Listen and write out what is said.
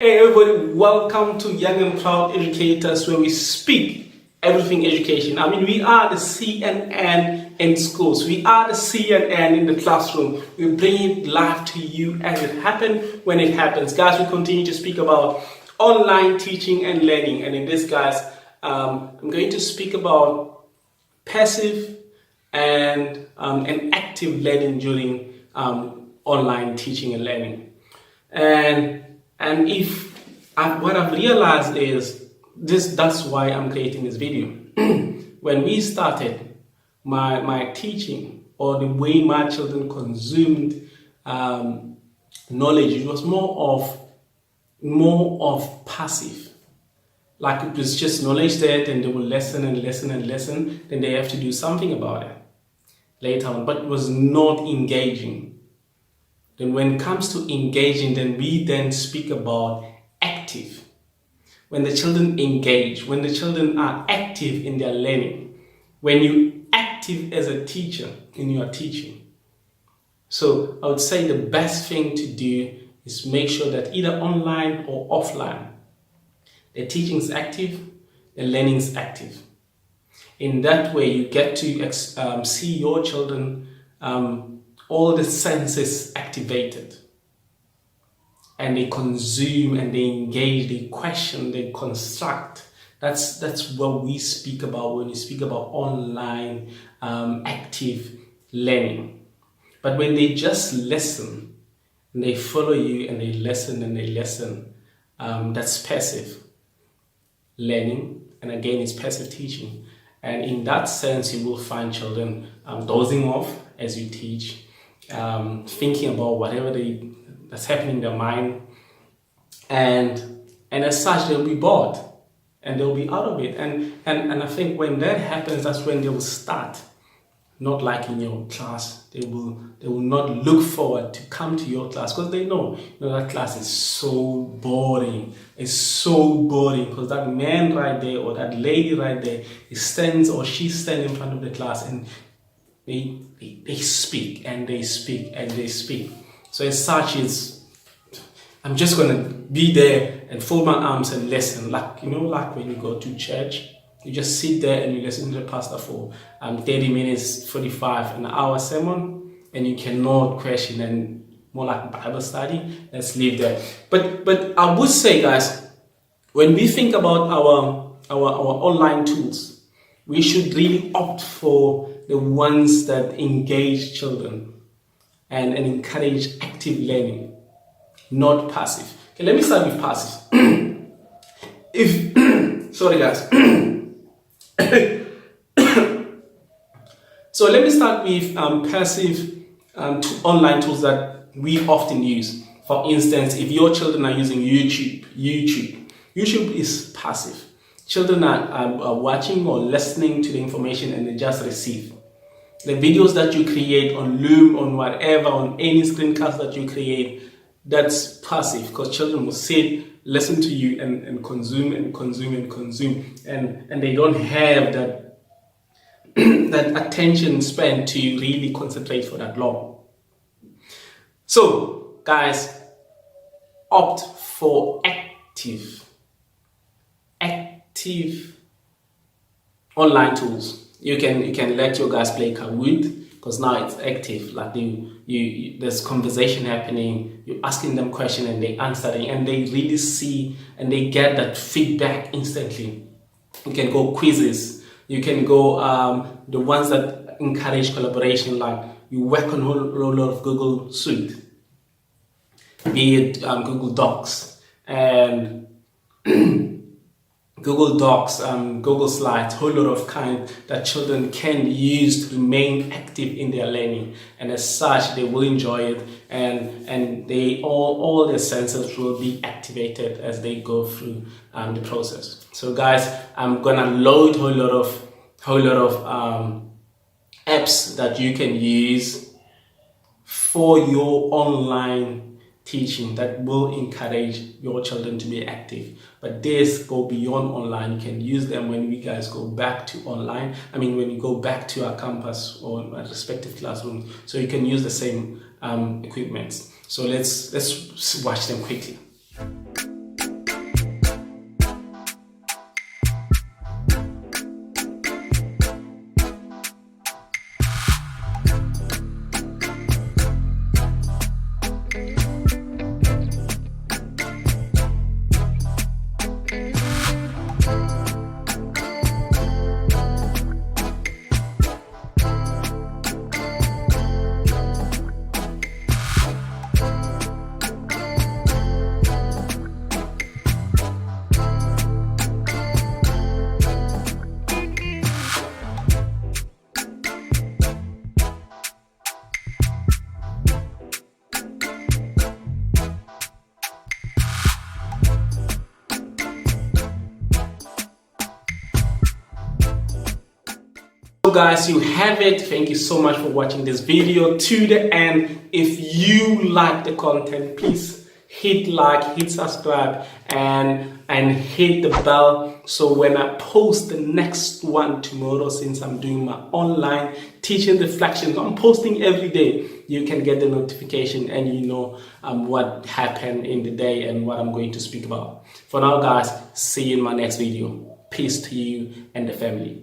Hey everybody, welcome to Young and Proud Educators, where we speak everything education. We are the CNN in schools. We are the CNN in the classroom. We bring it live to you as it happens when it happens. Guys, we continue to speak about online teaching and learning. And in this, guys, I'm going to speak about passive and active learning during online teaching and learning. And what I've realized is that's why I'm creating this video. When we started my teaching, or the way my children consumed knowledge, it was more of passive. Like it was just knowledge there, and they will listen and listen and listen, then they have to do something about it later on, but it was not engaging. Then when it comes to engaging, then we then speak about active. When the children engage, when the children are active in their learning, when you active as a teacher in your teaching. So I would say the best thing to do is make sure that either online or offline, the teaching is active, the learning is active. In that way, you get to see your children all the senses activated, and they consume and they engage, they question, they construct. That's what we speak about when we speak about online active learning. But when they just listen and they follow you and they listen and they listen, that's passive learning, and again, it's passive teaching. And in that sense, you will find children dozing off as you teach, thinking about whatever that's happening in their mind, and as such they'll be bored and they'll be out of it, and I think when that happens, that's when they will start not liking your class. They will not look forward to come to your class, because they know that class is so boring. It's so boring because that man right there or that lady right there stands in front of the class, and they speak and they speak and they speak. So as such, I'm just gonna be there and fold my arms and listen, like when you go to church, you just sit there and you listen to the pastor for 30 minutes, 45, an hour sermon, and you cannot question, and more like Bible study. Let's leave that. But I would say, guys, when we think about our online tools, we should really opt for the ones that engage children and encourage active learning, not passive. Okay, let me start with passive. Sorry guys. So let me start with passive online tools that we often use. For instance, if your children are using YouTube is passive. Children are watching or listening to the information and they just receive. The videos that you create on Loom, on whatever, on any screencast that you create, that's passive, because children will sit, listen to you and consume and consume and consume, and they don't have that attention span to really concentrate for that long. So guys, opt for active online tools. You can let your guys play Kahoot, because now it's active. Like there's conversation happening. You're asking them questions and they answering, and they really see and they get that feedback instantly. You can go quizzes. You can go the ones that encourage collaboration, like you work on a whole lot of Google Suite, be it Google Docs and Google Docs, Google Slides, whole lot of kind that children can use to remain active in their learning, and as such they will enjoy it, and they all their senses will be activated as they go through the process. So guys, I'm gonna load whole lot of apps that you can use for your online teaching that will encourage your children to be active. But this go beyond online. You can use them when we guys go back to online. When you go back to our campus or our respective classrooms, so you can use the same equipment. So let's watch them quickly. So guys, you have it. Thank you so much for watching this video to the end. If you like the content, please hit like, hit subscribe, and hit the bell, so when I post the next one tomorrow, since I'm doing my online teaching reflections, I'm posting every day, you can get the notification and you know what happened in the day and what I'm going to speak about. For now guys, see you in my next video. Peace to you and the family.